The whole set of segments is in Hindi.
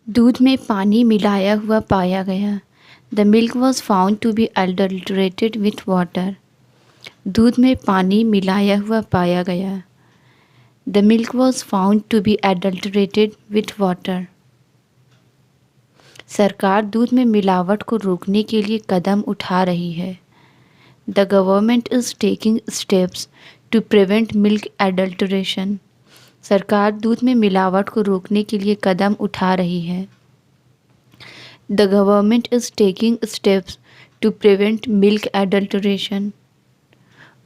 दूध में पानी मिलाया हुआ पाया गया। The milk was found to be adulterated with water. दूध में पानी मिलाया हुआ पाया गया। The milk was found to be adulterated with water. सरकार दूध में मिलावट को रोकने के लिए कदम उठा रही है। The government is taking steps to prevent milk adulteration. सरकार दूध में मिलावट को रोकने के लिए कदम उठा रही है। The government is taking steps to prevent milk adulteration.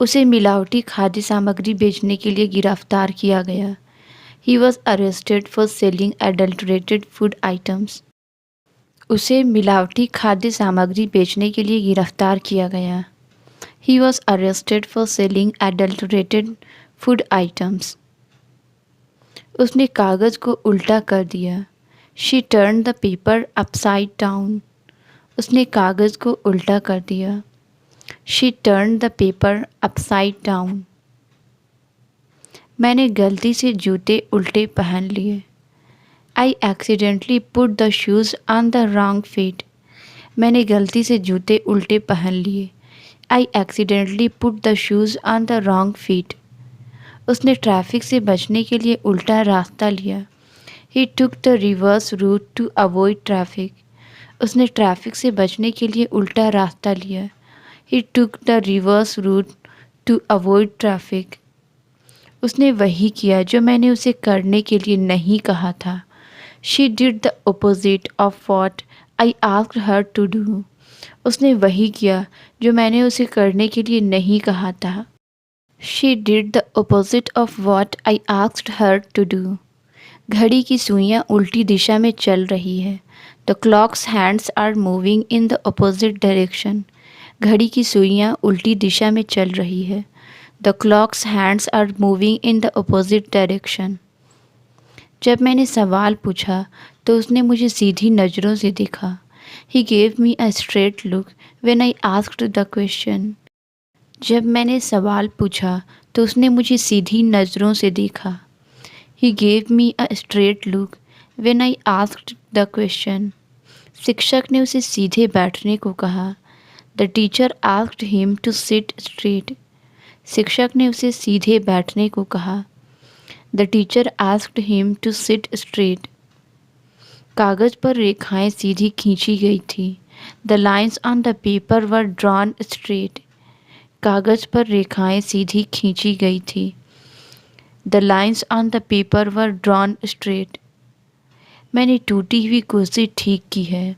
उसे मिलावटी खाद्य सामग्री बेचने के लिए गिरफ्तार किया गया। He was arrested for selling adulterated food items. उसे मिलावटी खाद्य सामग्री बेचने के लिए गिरफ्तार किया गया। He was arrested for selling adulterated food items. उसने कागज़ को उल्टा कर दिया। She turn the paper upside down. उसने कागज़ को उल्टा कर दिया। She turn the paper upside down. मैंने गलती से जूते उल्टे पहन लिए। I accidentally put the shoes on the wrong feet. मैंने गलती से जूते उल्टे पहन लिए। I accidentally put the shoes on the wrong feet. उसने ट्रैफिक से बचने के लिए उल्टा रास्ता लिया। He took the reverse route to avoid traffic. उसने ट्रैफिक से बचने के लिए उल्टा रास्ता लिया। He took the reverse route to avoid traffic. उसने वही किया जो मैंने उसे करने के लिए नहीं कहा था। She did the opposite of what I asked her to do. उसने वही किया जो मैंने उसे करने के लिए नहीं कहा था। She did the opposite of what I asked her to do. घड़ी की सुइयाँ उल्टी दिशा में चल रही है। The clock's hands are moving in the opposite direction. घड़ी की सुइयाँ उल्टी दिशा में चल रही है। The clock's hands are moving in the opposite direction. जब मैंने सवाल पूछा तो उसने मुझे सीधी नज़रों से देखा। He gave me a straight look when I asked the question. जब मैंने सवाल पूछा तो उसने मुझे सीधी नज़रों से देखा। He gave me a straight look when I asked the question. शिक्षक ने उसे सीधे बैठने को कहा। The teacher asked him to sit straight. शिक्षक ने उसे सीधे बैठने को कहा। The teacher asked him to sit straight. कागज़ पर रेखाएं सीधी खींची गई थी। The lines on the paper were drawn straight. कागज़ पर रेखाएं सीधी खींची गई थी। The lines on the paper were drawn straight. मैंने टूटी हुई कुर्सी ठीक की है।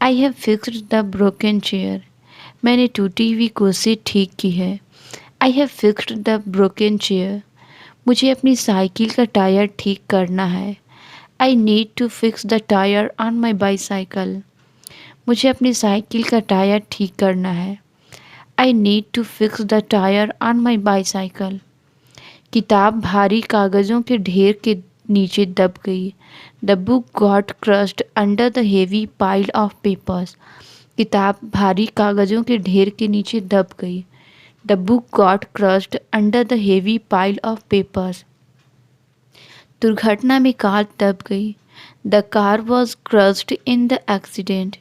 I have fixed the broken chair. मैंने टूटी हुई कुर्सी ठीक की है। I have fixed the broken chair. मुझे अपनी साइकिल का टायर ठीक करना है। I need to fix the tire on my bicycle. मुझे अपनी साइकिल का टायर ठीक करना है। I need to fix the tire on my bicycle. किताब भारी कागज़ों के ढेर के नीचे दब गई। The book got crossed under the heavy pile of papers. किताब भारी कागज़ों के ढेर के नीचे दब गई। The book got crossed under the heavy pile of papers. दुर्घटना में कार दब गई। The car was crossed in the accident.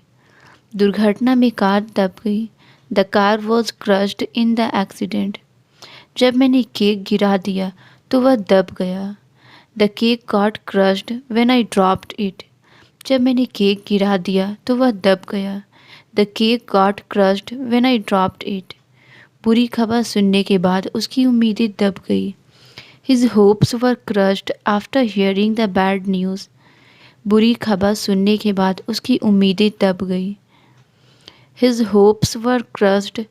दुर्घटना में कार दब गई। The car was crossed in the accident. जब मैंने केक गिरा दिया तो वह दब गया। The cake got crossed when I dropped it. जब मैंने केक गिरा दिया तो वह दब गया। The cake got crossed when I dropped it. बुरी खबर सुनने के बाद उसकी उम्मीदें दब गई। His hopes were crossed after hearing the bad news. बुरी खबर सुनने के बाद उसकी उम्मीदें दब गई। His hopes were crossed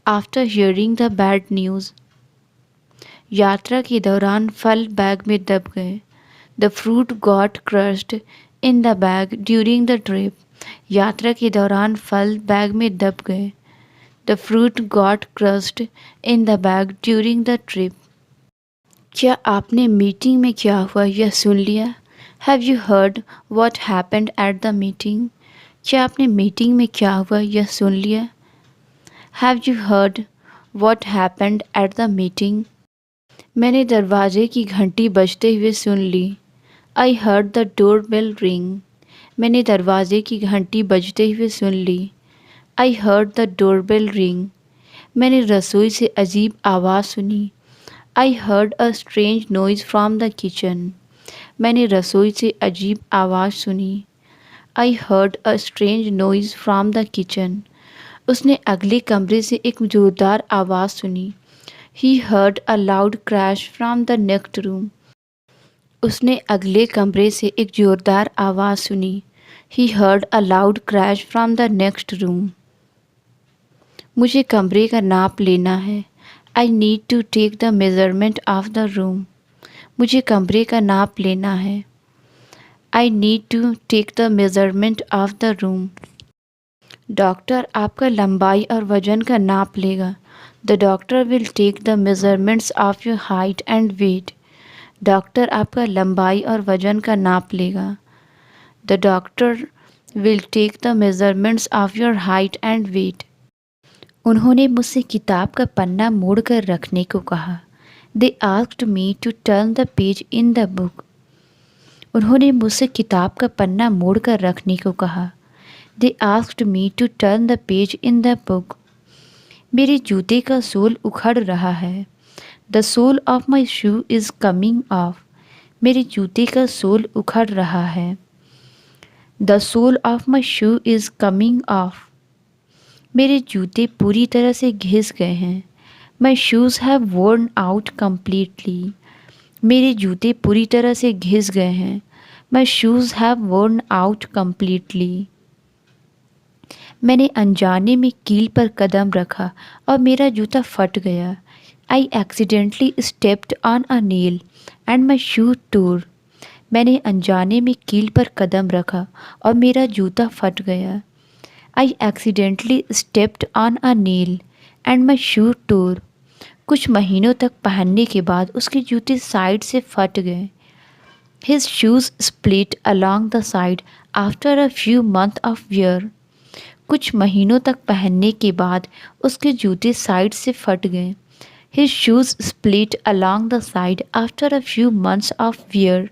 after hearing the bad news. यात्रा के दौरान फल बैग में दब गए। The fruit got crushed in the bag during the trip. यात्रा के दौरान फल बैग में दब गए। The fruit got crushed in the bag during the trip. क्या आपने मीटिंग में क्या हुआ यह सुन लिया? Have you heard what happened at the meeting? क्या आपने मीटिंग में क्या हुआ यह सुन लिया? Have you heard what happened at the meeting? मैंने दरवाजे की घंटी बजते हुए सुन ली। I heard the door bell ring. मैंने दरवाजे की घंटी बजते हुए सुन ली। I heard the doorbell ring. मैंने रसोई से अजीब आवाज़ सुनी। I heard a strange noise from the kitchen. मैंने रसोई से अजीब आवाज़ सुनी। I heard a strange noise from the kitchen. उसने अगले कमरे से एक जोरदार आवाज़ सुनी। He heard a loud crash from the next room. उसने अगले कमरे से एक जोरदार आवाज़ सुनी। He heard a loud crash from the next room. मुझे कमरे का नाप लेना है। I need to take the measurement of the room. मुझे कमरे का नाप लेना है। I need to take the measurement of the room. Doctor आपका लंबाई और वज़न का नाप लेगा। The doctor will take the measurements of your height and weight. Doctor आपका लंबाई और वज़न का नाप लेगा। The doctor will take the measurements of your height and weight. उन्होंने मुझसे किताब का पन्ना मोड़ कर रखने को कहा। They asked me to turn the page in the book. उन्होंने मुझसे किताब का पन्ना मोड़ कर रखने को कहा। They asked me to turn the page in the book. मेरे जूते का सोल उखड़ रहा है। The sole of my shoe is coming off. मेरे जूते का सोल उखड़ रहा है। The sole of my shoe is coming off. मेरे जूते पूरी तरह से घिस गए हैं। My shoes have worn out completely. मेरे जूते पूरी तरह से घिस गए हैं। My shoes have worn out completely. मैंने अनजाने में कील पर कदम रखा और मेरा जूता फट गया। I accidentally stepped on a nail and my shoe tore. मैंने अनजाने में कील पर कदम रखा और मेरा जूता फट गया। I accidentally stepped on a nail and my shoe tore. कुछ महीनों तक पहनने के बाद उसके जूते साइड से फट गए। His shoes split along the side after a few month of wear. कुछ महीनों तक पहनने के बाद उसके जूते साइड से फट गए। His shoes split along the side after a few months of wear.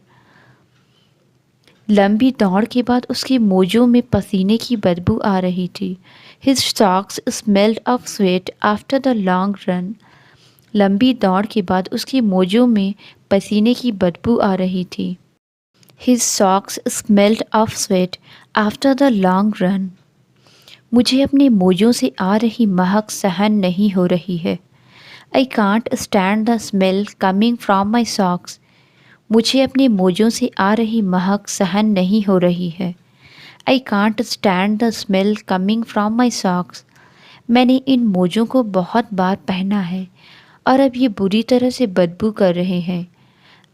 लंबी दौड़ के बाद उसके मोजों में पसीने की बदबू आ रही थी। His socks smelled of sweat after the long run. लंबी दौड़ के बाद उसके मोजों में पसीने की बदबू आ रही थी। His socks smelled of sweat after the long run. मुझे अपने मोजों से आ रही महक सहन नहीं हो रही है। I can't stand the smell coming from my socks. मुझे अपने मोजों से आ रही महक सहन नहीं हो रही है। I can't stand the smell coming from my socks. मैंने इन मोजों को बहुत बार पहना है और अब ये बुरी तरह से बदबू कर रहे हैं।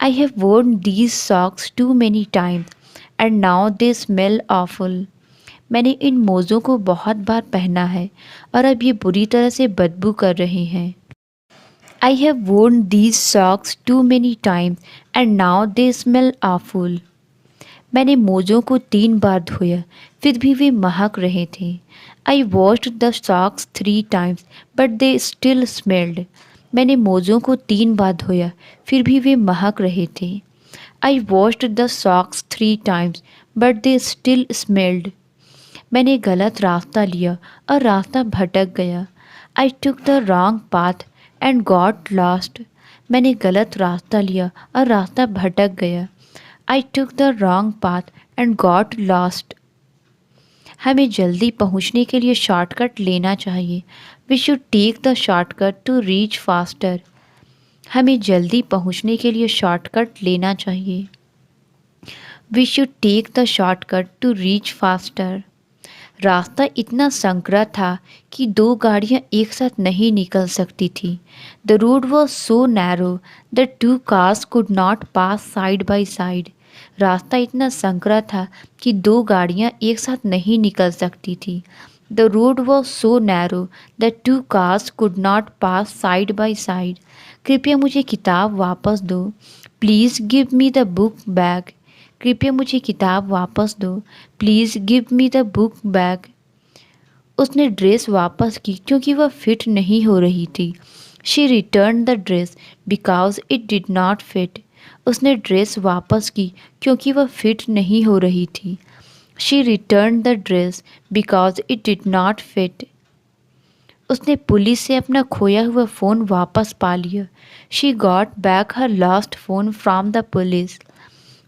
I have worn these socks too many times and now they smell awful। मैंने इन मोज़ों को बहुत बार पहना है और अब ये बुरी तरह से बदबू कर रहे हैं। I have worn these socks too many times and now they smell awful। मैंने मोज़ों को 3 बार धोया फिर भी वे महक रहे थे। I washed the socks 3 times but they still smelled। मैंने मोज़ों को 3 बार धोया फिर भी वे महक रहे थे। I washed the socks 3 times but they still smelled। मैंने गलत रास्ता लिया और रास्ता भटक गया। I took the wrong path and got lost। मैंने गलत रास्ता लिया और रास्ता भटक गया। I took the wrong path and got lost। हमें जल्दी पहुंचने के लिए शॉर्टकट लेना चाहिए। We should take the shortcut to reach faster। हमें जल्दी पहुंचने के लिए शॉर्टकट लेना चाहिए। We should take the shortcut to reach faster। रास्ता इतना संकरा था कि 2 गाड़ियां एक साथ नहीं निकल सकती थी। The road was so narrow that 2 cars could not pass side by side. रास्ता इतना संकरा था कि 2 गाड़ियां एक साथ नहीं निकल सकती थी। The road was so narrow that 2 cars could not pass side by side. कृपया मुझे किताब वापस दो। Please give me the book back. कृपया मुझे किताब वापस दो। Please give me the book back. उसने ड्रेस वापस की क्योंकि वह फिट नहीं हो रही थी। She return the dress because it did not fit. उसने ड्रेस वापस की क्योंकि वह फिट नहीं हो रही थी। She returned the dress because it did not fit. उसने पुलिस से अपना खोया हुआ फ़ोन वापस पा लिया. She got back her lost phone from the police.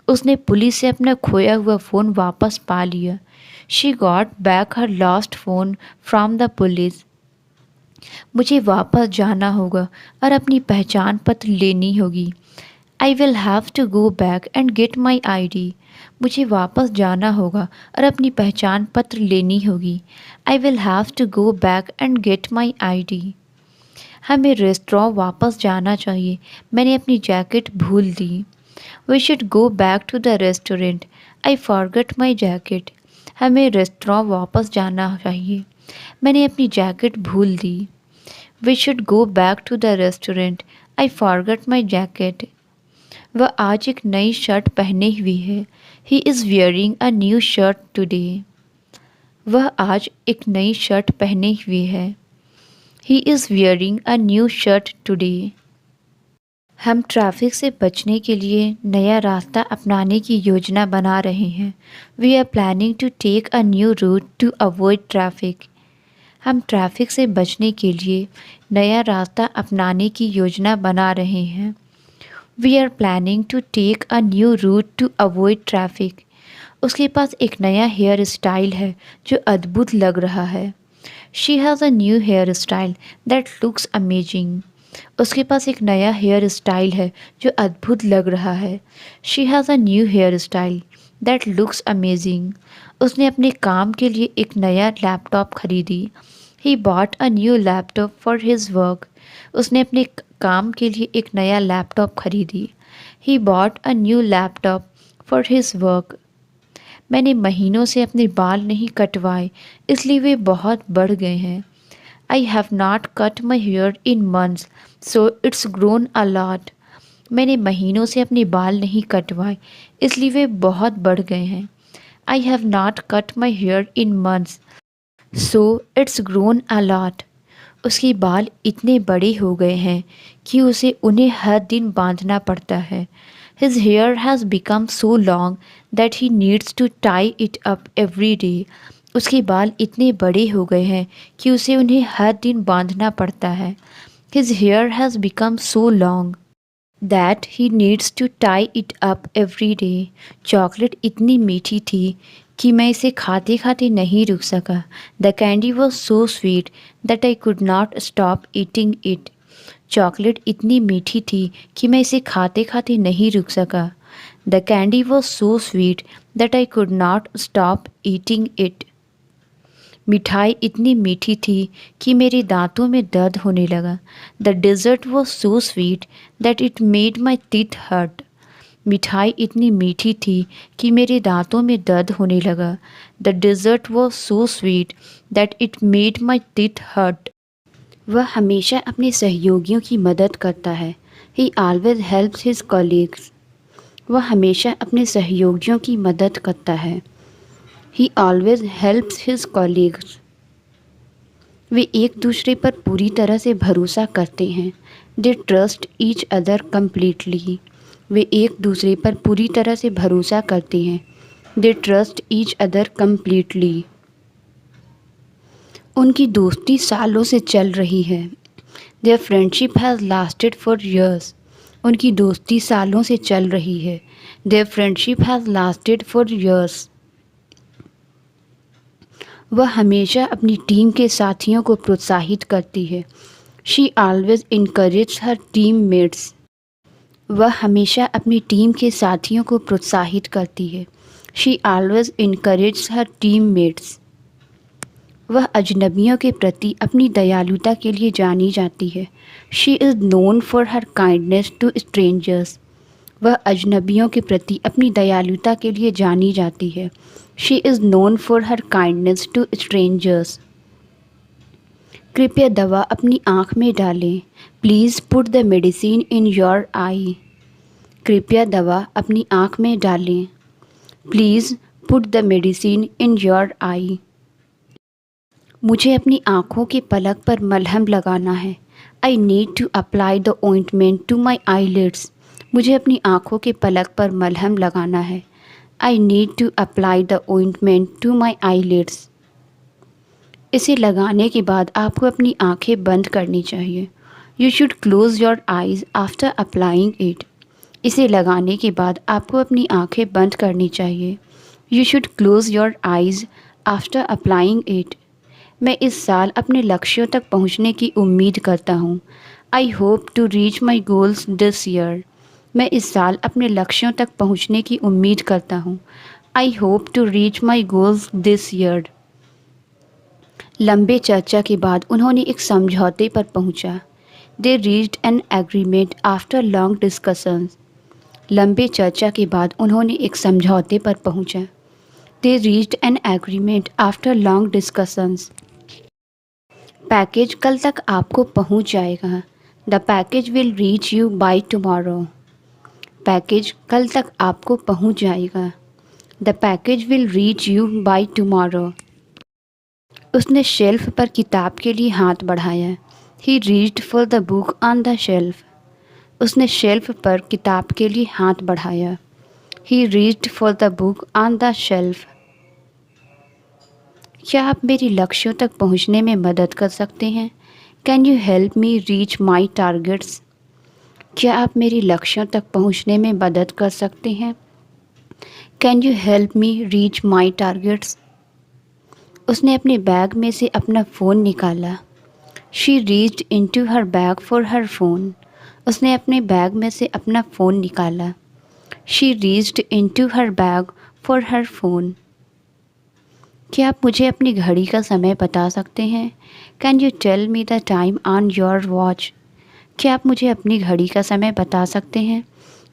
उसने पुलिस से अपना खोया हुआ फ़ोन वापस पा लिया. She got back her lost phone from the police. मुझे वापस जाना होगा और अपनी पहचान पत्र लेनी होगी. I will have to go back and get my ID. मुझे वापस जाना होगा और अपनी पहचान पत्र लेनी होगी. I will have to go back and get my ID. हमें रेस्टोरेंट वापस जाना चाहिए. मैंने अपनी जैकेट भूल दी. We should go back to the restaurant. I forgot my jacket. हमें रेस्टोरेंट वापस जाना चाहिए. मैंने अपनी जैकेट भूल दी. We should go back to the restaurant. I forgot my jacket. वह आज एक नई शर्ट पहने हुई है. He is wearing a new shirt today. वह आज एक नई शर्ट पहने हुए है. He is wearing a new shirt today. हम ट्रैफिक से बचने के लिए नया रास्ता अपनाने की योजना बना रहे हैं. We are planning to take a new route to avoid traffic. हम ट्रैफिक से बचने के लिए नया रास्ता अपनाने की योजना बना रहे हैं. We are planning to take a new route to avoid traffic. उसके पास एक नया हेयर स्टाइल है जो अद्भुत लग रहा है. She has a new hairstyle that looks amazing. उसके पास एक नया हेयर स्टाइल है जो अद्भुत लग रहा है. She has a new hairstyle that looks amazing. उसने अपने काम के लिए एक नया लैपटॉप खरीदी. He bought a new laptop for his work. उसने अपने काम के लिए एक नया लैपटॉप खरीदी. He bought a new laptop for his work. मैंने महीनों से अपने बाल नहीं कटवाए इसलिए वे बहुत बढ़ गए हैं. I have not cut my hair in months, so it's grown a lot. मैंने महीनों से अपने बाल नहीं कटवाए इसलिए वे बहुत बढ़ गए हैं. I have not cut my hair in months, so it's grown a lot. उसके बाल इतने बड़े हो गए हैं कि उसे उन्हें हर दिन बांधना पड़ता है. His hair has become so long that he needs to tie it up every day. उसके बाल इतने बड़े हो गए हैं कि उसे उन्हें हर दिन बांधना पड़ता है. His hair has become so long that he needs to tie it up every day. Chocolate इतनी मीठी थी कि मैं इसे खाते खाते नहीं रुक सका. The candy was so sweet that I could not stop eating it. Chocolate इतनी मीठी थी कि मैं इसे खाते खाते नहीं रुक सका. The candy was so sweet that I could not stop eating it. मिठाई इतनी मीठी थी कि मेरे दांतों में दर्द होने लगा. The dessert was so sweet that it made my teeth hurt. मिठाई इतनी मीठी थी कि मेरे दांतों में दर्द होने लगा. The dessert was so sweet that it made my teeth hurt. वह हमेशा अपने सहयोगियों की मदद करता है. He always helps his colleagues. वह हमेशा अपने सहयोगियों की मदद करता है. He always helps his colleagues. वे एक दूसरे पर पूरी तरह से भरोसा करते हैं. They trust each other completely. वे एक दूसरे पर पूरी तरह से भरोसा करते हैं. They trust each other completely. उनकी दोस्ती सालों से चल रही है. Their friendship has lasted for years. उनकी दोस्ती सालों से चल रही है. Their friendship has lasted for years. वह हमेशा अपनी टीम के साथियों को प्रोत्साहित करती है. She always encourages her teammates. वह हमेशा अपनी टीम के साथियों को प्रोत्साहित करती है. She always encourages her teammates. वह अजनबियों के प्रति अपनी दयालुता के लिए जानी जाती है. She is known for her kindness to strangers. वह अजनबियों के प्रति अपनी दयालुता के लिए जानी जाती है. She is known for her kindness to strangers. कृपया दवा अपनी आँख में डालें. Please put the medicine in your eye. कृपया दवा अपनी आँख में डालें. Please put the medicine in your eye. मुझे अपनी आँखों के पलक पर मलहम लगाना है. I need to apply the ointment to my eyelids. मुझे अपनी आँखों के पलक पर मलहम लगाना है. I need to apply the ointment to my eyelids. इसे लगाने के बाद आपको अपनी आंखें बंद करनी चाहिए. You should close your eyes after applying it. इसे लगाने के बाद आपको अपनी आंखें बंद करनी चाहिए. You should close your eyes after applying it. मैं इस साल अपने लक्ष्यों तक पहुंचने की उम्मीद करता हूं. I hope to reach my goals this year. मैं इस साल अपने लक्ष्यों तक पहुंचने की उम्मीद करता हूं. I hope to reach my goals this year. लंबे चर्चा के बाद उन्होंने एक समझौते पर पहुंचा. They reached an agreement after long discussions. लंबे चर्चा के बाद उन्होंने एक समझौते पर पहुंचा. They reached an agreement after long discussions. Package कल तक आपको पहुंच जाएगा. The package will reach you by tomorrow. Package कल तक आपको पहुंच जाएगा. The package will reach you by tomorrow. उसने शेल्फ पर किताब के लिए हाथ बढ़ाया. He reached for the book on the shelf. उसने शेल्फ पर किताब के लिए हाथ बढ़ाया. He reached for the book on the shelf. क्या आप मेरी लक्ष्यों तक पहुंचने में मदद कर सकते हैं? Can you help me reach my targets? क्या आप मेरी लक्ष्यों तक पहुंचने में मदद कर सकते हैं? Can you help me reach my targets? उसने अपने बैग में से अपना फ़ोन निकाला. She reached into her bag for her phone. उसने अपने बैग में से अपना फ़ोन निकाला. She reached into her bag for her phone. क्या आप मुझे अपनी घड़ी का समय बता सकते हैं? Can you tell me the time on your watch? क्या आप मुझे अपनी घड़ी का समय बता सकते हैं?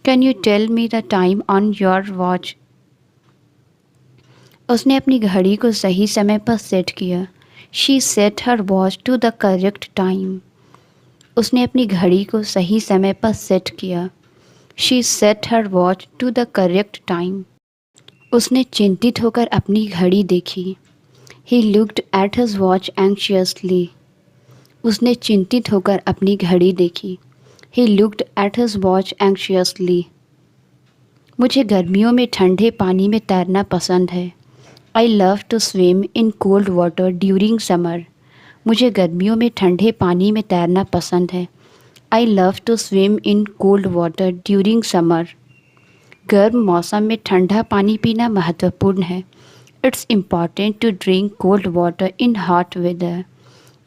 Can you tell me the time on your watch? उसने अपनी घड़ी को सही समय पर सेट किया. She set her watch to the correct time. उसने अपनी घड़ी को सही समय पर सेट किया. She set her watch to the correct time. उसने चिंतित होकर अपनी घड़ी देखी. He looked at his watch anxiously. उसने चिंतित होकर अपनी घड़ी देखी. He looked at his watch anxiously. मुझे गर्मियों में ठंडे पानी में तैरना पसंद है. I love to swim in cold water during summer. मुझे गर्मियों में ठंडे पानी में तैरना पसंद है. I love to swim in cold water during summer. गर्म मौसम में ठंडा पानी पीना महत्वपूर्ण है. It's important to drink cold water in hot weather.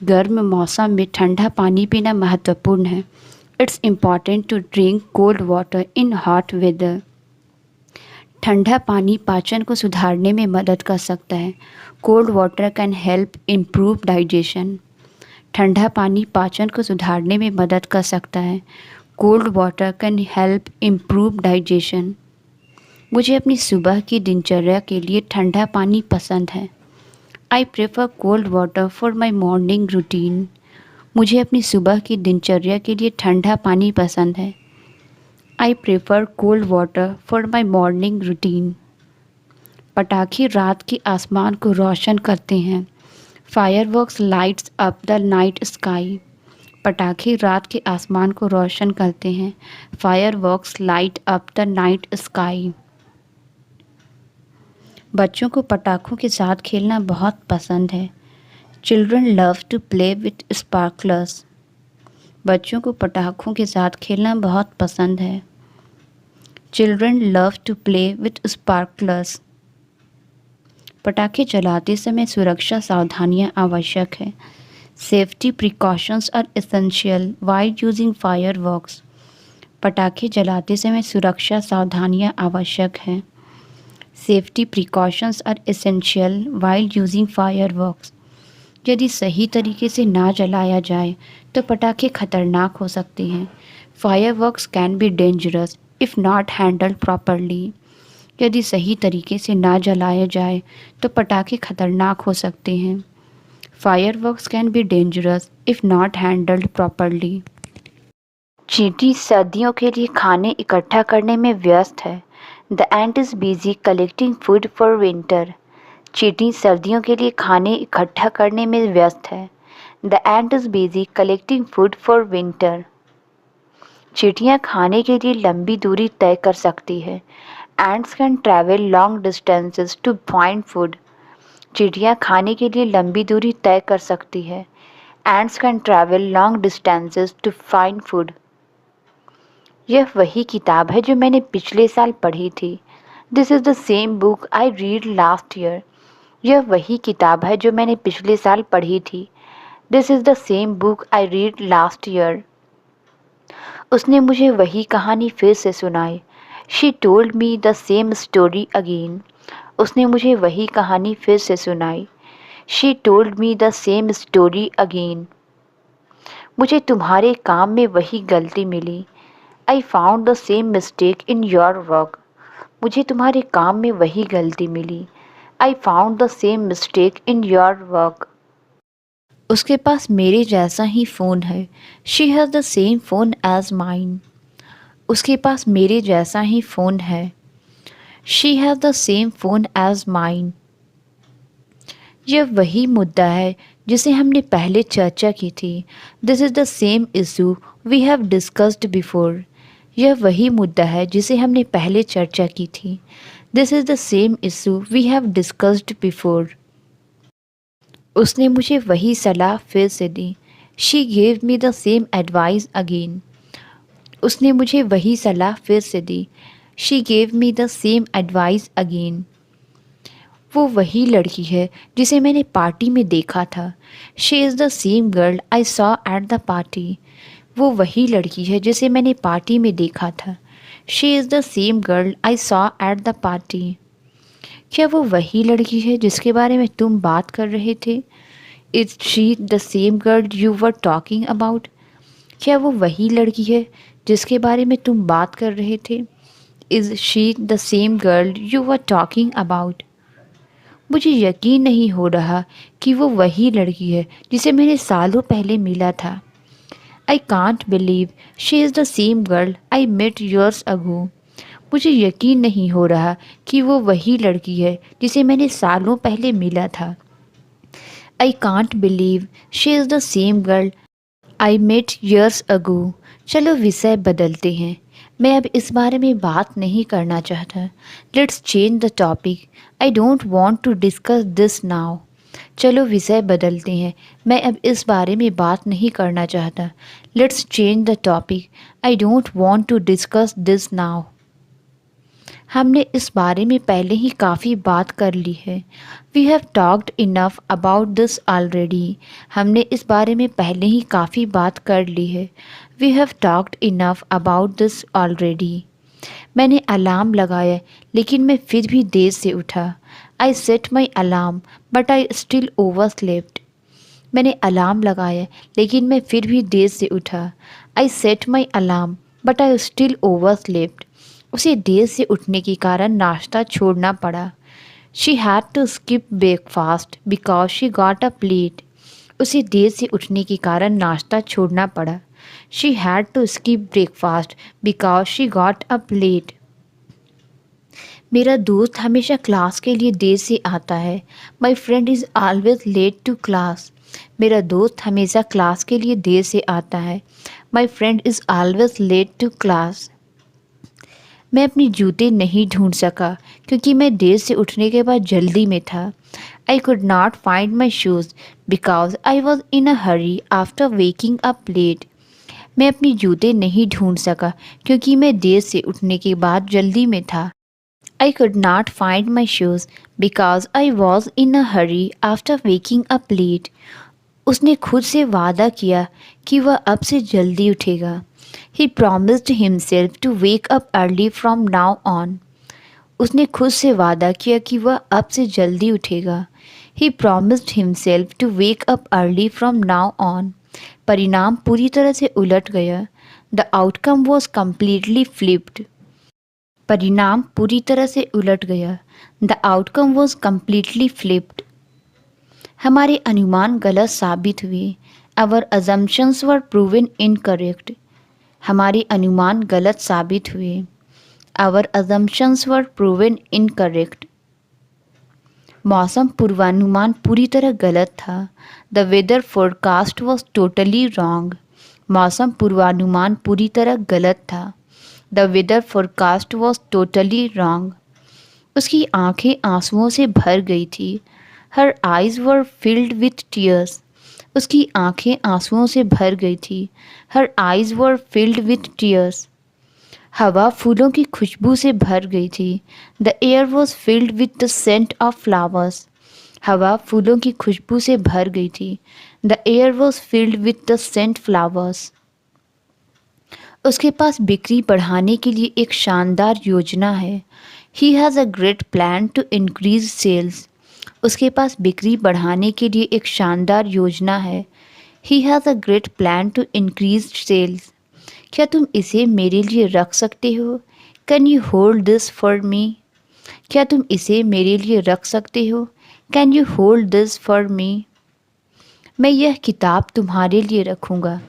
गर्म मौसम में ठंडा पानी पीना महत्वपूर्ण है. It's important to drink cold water in hot weather. ठंडा पानी पाचन को सुधारने में मदद कर सकता है. Cold water can help improve digestion. ठंडा पानी पाचन को सुधारने में मदद कर सकता है. Cold water can help improve digestion. मुझे अपनी सुबह की दिनचर्या के लिए ठंडा पानी पसंद है. I prefer cold water for my morning routine. मुझे अपनी सुबह की दिनचर्या के लिए ठंडा पानी पसंद है. I prefer cold water for my morning routine. पटाखे रात के आसमान को रोशन करते हैं. Fireworks lights up the night sky. पटाखे रात के आसमान को रोशन करते हैं. Fireworks light up the night sky. बच्चों को पटाखों के साथ खेलना बहुत पसंद है. Children love to play with sparklers. बच्चों को पटाखों के साथ खेलना बहुत पसंद है. Children love to play with sparklers. पटाखे जलाते समय सुरक्षा सावधानियां आवश्यक है. Safety precautions are essential while using fireworks. पटाखे जलाते समय सुरक्षा सावधानियां आवश्यक है. Safety precautions are essential while using fireworks. यदि सही तरीके से ना जलाया जाए तो पटाखे खतरनाक हो सकते हैं. Fireworks can be dangerous if not handled properly. यदि सही तरीके से ना जलाया जाए तो पटाखे खतरनाक हो सकते हैं. Fireworks can be dangerous if not handled properly. चींटी सर्दियों के लिए खाने इकट्ठा करने में व्यस्त है. The ant is busy collecting food for winter. चींटी सर्दियों के लिए खाने इकट्ठा करने में व्यस्त है. The ant is busy collecting food for winter. चींटियाँ खाने के लिए लंबी दूरी तय कर सकती है. Ants can travel long distances to find food. चिड़िया खाने के लिए लंबी दूरी तय कर सकती है. Ants can travel long distances to find food. यह वही किताब है जो मैंने पिछले साल पढ़ी थी. This is the same book I read last year. यह वही किताब है जो मैंने पिछले साल पढ़ी थी. This is the same book I read last year. उसने मुझे वही कहानी फिर से सुनाई. She told me the same story again. उसने मुझे वही कहानी फिर से सुनाई. She told me the same story again. मुझे तुम्हारे काम में वही गलती मिली. I found the same mistake in your work. मुझे तुम्हारे काम में वही गलती मिली. I found the same mistake in your work. उसके पास मेरे जैसा ही फ़ोन है. She has the same phone as mine. उसके पास मेरे जैसा ही फ़ोन है. She has the same phone as mine. यह वही मुद्दा है जिसे हमने पहले चर्चा की थी. This is the same issue we have discussed before. यह वही मुद्दा है जिसे हमने पहले चर्चा की थी. This is the same issue we have discussed before. उसने मुझे वही सलाह फिर से दी. She gave me the same advice again. उसने मुझे वही सलाह फिर से दी. She gave me the same advice again. वो वही लड़की है जिसे मैंने पार्टी में देखा था. She is the same girl I saw at the party. वो वही लड़की है जिसे मैंने पार्टी में देखा था. She is the same girl I saw at the party. क्या वो वही लड़की है जिसके बारे में तुम बात कर रहे थे? Is she the same girl you were talking about? क्या वो वही लड़की है जिसके बारे में तुम बात कर रहे थे? Is she the same girl you were talking about? मुझे यकीन नहीं हो रहा कि वो वही लड़की है जिसे मैंने सालों पहले मिला था. I can't believe she is the same girl I met years ago. मुझे यकीन नहीं हो रहा कि वो वही लड़की है जिसे मैंने सालों पहले मिला था. I can't believe she is the same girl I met years ago. चलो विषय बदलते हैं. मैं अब इस बारे में बात नहीं करना चाहता. Let's change the topic. I don't want to discuss this now. चलो विषय बदलते हैं. मैं अब इस बारे में बात नहीं करना चाहता. Let's change the topic. I don't want to discuss this now. हमने इस बारे में पहले ही काफ़ी बात कर ली है. We have talked enough about this already. हमने इस बारे में पहले ही काफ़ी बात कर ली है. We have talked enough about this already. मैंने अलार्म लगाया लेकिन मैं फिर भी देर से उठा. I set my alarm but I still overslept. मैंने अलार्म लगाया लेकिन मैं फिर भी देर से उठा. I set my alarm but I still overslept. उसे देर से उठने के कारण नाश्ता छोड़ना पड़ा. She had to skip breakfast because she got up late. उसे देर से उठने के कारण नाश्ता छोड़ना पड़ा. She had to skip breakfast because she got up late. मेरा दोस्त हमेशा क्लास के लिए देर से आता है. My friend is always late to class. मेरा दोस्त हमेशा क्लास के लिए देर से आता है. My friend is always late to class. मैं अपने जूते नहीं ढूंढ सका क्योंकि मैं देर से उठने के बाद जल्दी में था. I could not find my shoes because I was in a hurry after waking up late. मैं अपने जूते नहीं ढूंढ सका क्योंकि मैं देर से उठने के बाद जल्दी में था. I could not find my shoes because I was in a hurry after waking up late. उसने खुद से वादा किया कि वह अब से जल्दी उठेगा. He promised himself to wake up early from now on. उसने खुद से वादा किया कि वह अब से जल्दी उठेगा. He promised himself to wake up early from now on. परिणाम पूरी तरह से उलट गया. The outcome was completely flipped. परिणाम पूरी तरह से उलट गया. The outcome was completely flipped. हमारे अनुमान गलत साबित हुए. Our assumptions were proven incorrect. हमारे अनुमान गलत साबित हुए. Our assumptions were proven incorrect. मौसम पूर्वानुमान पूरी तरह गलत था. The weather forecast was totally wrong. मौसम पूर्वानुमान पूरी तरह गलत था. The weather forecast was totally wrong. उसकी आंखें आंसुओं से भर गई थी। Her eyes were filled with tears. उसकी आंखें आंसुओं से भर गई थी। Her eyes were filled with tears. हवा फूलों की खुशबू से भर गई थी। The air was filled with the scent of flowers. हवा फूलों की खुशबू से भर गई थी। The air was filled with the scent flowers. उसके पास बिक्री बढ़ाने के लिए एक शानदार योजना है। He has a great plan to increase sales. उसके पास बिक्री बढ़ाने के लिए एक शानदार योजना है। He has a great plan to increase sales. क्या तुम इसे मेरे लिए रख सकते हो? Can you hold this for me? क्या तुम इसे मेरे लिए रख सकते हो? Can you hold this for me? मैं यह किताब तुम्हारे लिए रखूँगा।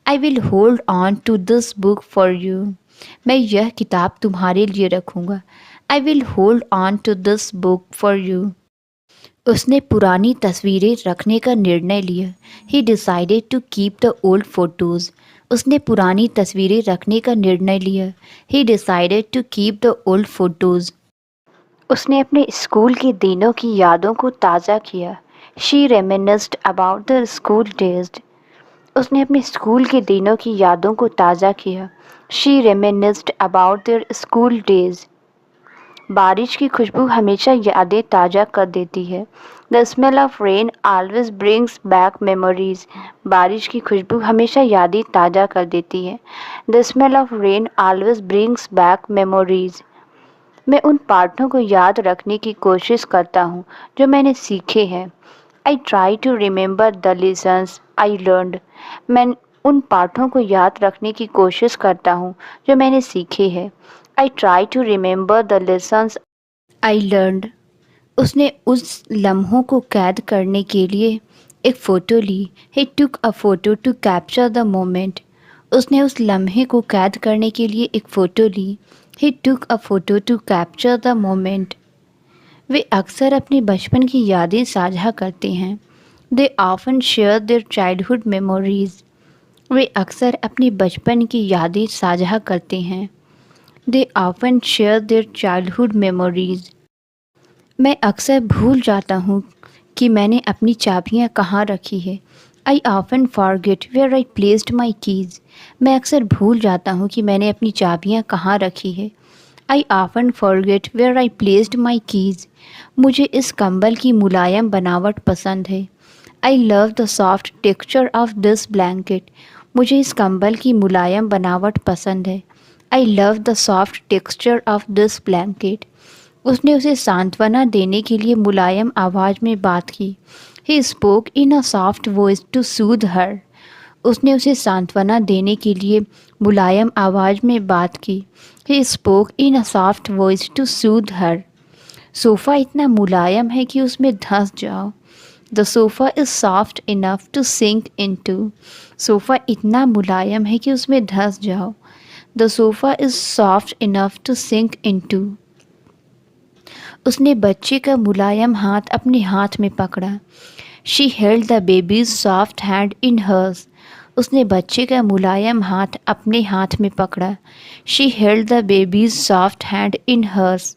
I will hold on to this book for you. मैं यह किताब तुम्हारे लिए रखूँगा। I will hold on to this book for you. उसने पुरानी तस्वीरें रखने का निर्णय लिया। He decided to keep the old photos. उसने पुरानी तस्वीरें रखने का निर्णय लिया। He decided to keep the old photos. उसने अपने स्कूल के दिनों की यादों को ताज़ा किया। She reminisced about the school days. उसने अपने स्कूल के दिनों की यादों को ताज़ा किया। She reminisced about their school days. बारिश की खुशबू हमेशा यादें ताज़ा कर देती है। The smell of rain always brings back memories. बारिश की खुशबू हमेशा यादें ताज़ा कर देती है। The smell of rain always brings back memories. मैं उन पाठों को याद रखने की कोशिश करता हूँ जो मैंने सीखे हैं। I try to remember the lessons I learned. मैं उन पाठों को याद रखने की कोशिश करता हूँ जो मैंने सीखे हैं। I try to remember the lessons I learned. उसने उस लम्हों को कैद करने के लिए एक फ़ोटो ली। He took a photo to capture the moment. उसने उस लम्हे को कैद करने के लिए एक फ़ोटो ली। He took a photo to capture the moment. वे अक्सर अपने बचपन की यादें साझा करते हैं। They often share their childhood memories. वे अक्सर अपने बचपन की यादें साझा करते हैं। They often share their childhood memories. मैं अक्सर भूल जाता हूँ कि मैंने अपनी चाबियाँ कहाँ रखी है। I often forget where I placed my keys. मैं अक्सर भूल जाता हूँ कि मैंने अपनी चाबियाँ कहाँ रखी है। I often forget where I placed my keys. मुझे इस कंबल की मुलायम बनावट पसंद है। I love the soft texture of this blanket. मुझे इस कंबल की मुलायम बनावट पसंद है। I love the soft texture of this blanket. उसने उसे सांत्वना देने के लिए मुलायम आवाज़ में बात की। He spoke in a soft voice to soothe her. उसने उसे सांत्वना देने के लिए मुलायम आवाज़ में बात की। He spoke in a soft voice to soothe her. Sofa इतना मुलायम है कि उसमें धंस जाओ। The sofa is soft enough to sink into. Sofa इतना मुलायम है कि उसमें धंस जाओ। The sofa is soft enough to sink into. उसने बच्चे का मुलायम हाथ अपने हाथ में पकड़ा। She held the baby's soft hand in hers. उसने बच्चे का मुलायम हाथ अपने हाथ में पकड़ा। She held the baby's soft hand in hers.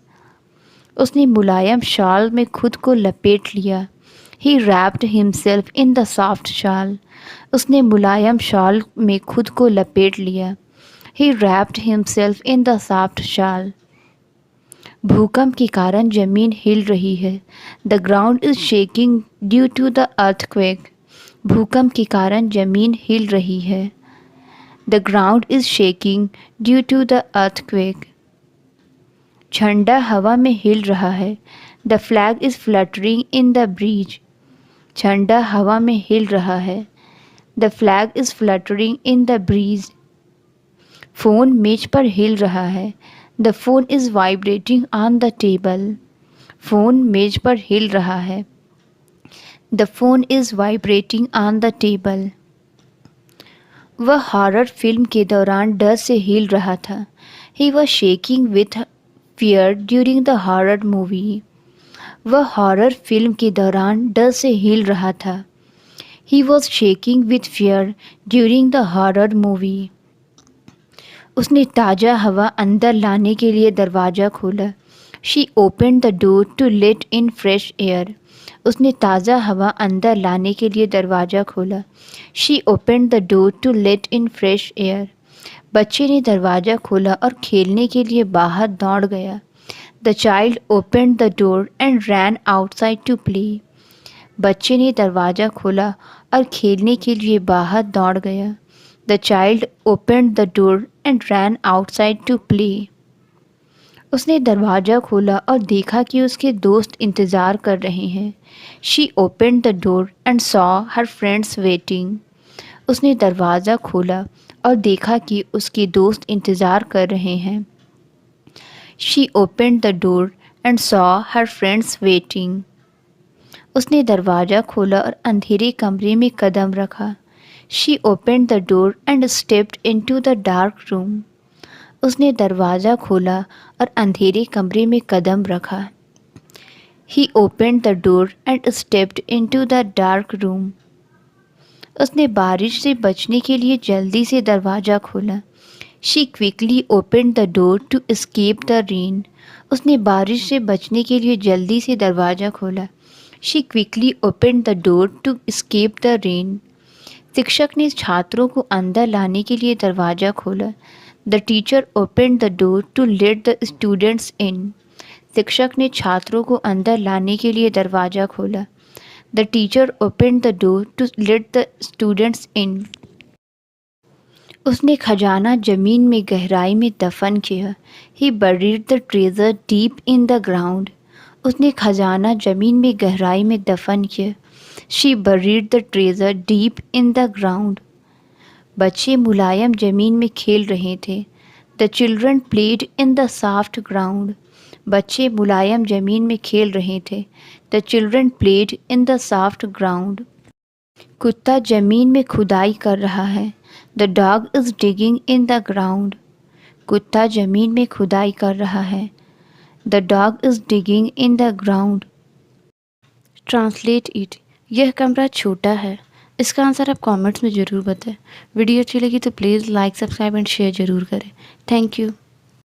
उसने मुलायम शॉल में खुद को लपेट लिया। He wrapped himself in the soft shawl. उसने मुलायम शॉल में खुद को लपेट लिया। He wrapped himself in the soft shawl. भूकंप के कारण जमीन हिल रही है। The ground is shaking due to the earthquake. भूकंप के कारण जमीन हिल रही है। The ground is shaking due to the earthquake. झंडा हवा में हिल रहा है। The flag is fluttering in the breeze. झंडा हवा में हिल रहा है। The flag is fluttering in the breeze. Phone मेज पर हिल रहा है। The phone is vibrating on the table. Phone मेज पर हिल रहा है। The phone is vibrating on the table. वह हॉरर फिल्म के दौरान डर से हिल रहा था। He was shaking with fear during the horror movie. वह हॉरर फिल्म के दौरान डर से हिल रहा था। He was shaking with fear during the horror movie. उसने ताज़ा हवा अंदर लाने के लिए दरवाज़ा खोला। She open the door to let in fresh air. उसने ताज़ा हवा अंदर लाने के लिए दरवाज़ा खोला। She open the door to let in fresh air. बच्चे ने दरवाज़ा खोला और खेलने के लिए बाहर दौड़ गया। The child open the door and ran outside to play. बच्चे ने दरवाज़ा खोला और खेलने के लिए बाहर दौड़ गया। The child open the door and ran outside to play. उसने दरवाज़ा खोला और देखा कि उसके दोस्त इंतज़ार कर रहे हैं। She open the door and saw her friends waiting. उसने दरवाज़ा खोला और देखा कि उसके दोस्त इंतज़ार कर रहे हैं। She open the door and saw her friends waiting. उसने दरवाज़ा खोला और अंधेरे कमरे में कदम रखा। She open the door and stepped into the dark room. उसने दरवाज़ा खोला और अंधेरे कमरे में कदम रखा। He open the door and stepped into the dark room. उसने बारिश से बचने के लिए जल्दी से दरवाज़ा खोला। She quickly open the door to escape the rain. उसने बारिश से बचने के लिए जल्दी से दरवाज़ा खोला। She quickly open the door to escape the rain. शिक्षक ने छात्रों को अंदर लाने के लिए दरवाज़ा खोला। The teacher open the door to let the students in. शिक्षक ने छात्रों को अंदर लाने के लिए दरवाज़ा खोला। The teacher open the door to let the students in. उसने खजाना ज़मीन में गहराई में दफन किया। He buried the treasure deep in the ground. उसने खजाना ज़मीन में गहराई में दफन किया। She buried the treasure deep in the ground. बच्चे मुलायम ज़मीन में खेल रहे थे। The children played in the soft ground. बच्चे मुलायम ज़मीन में खेल रहे थे। The children played in the soft ground. कुत्ता ज़मीन में खुदाई कर रहा है। The dog is digging in the ground. कुत्ता ज़मीन में खुदाई कर रहा है। The dog is digging in the ground. Translate it. यह कमरा छोटा है। इसका आंसर आप कमेंट्स में ज़रूर बताएं। वीडियो अच्छी लगी तो please like, subscribe and share ज़रूर करें। Thank you.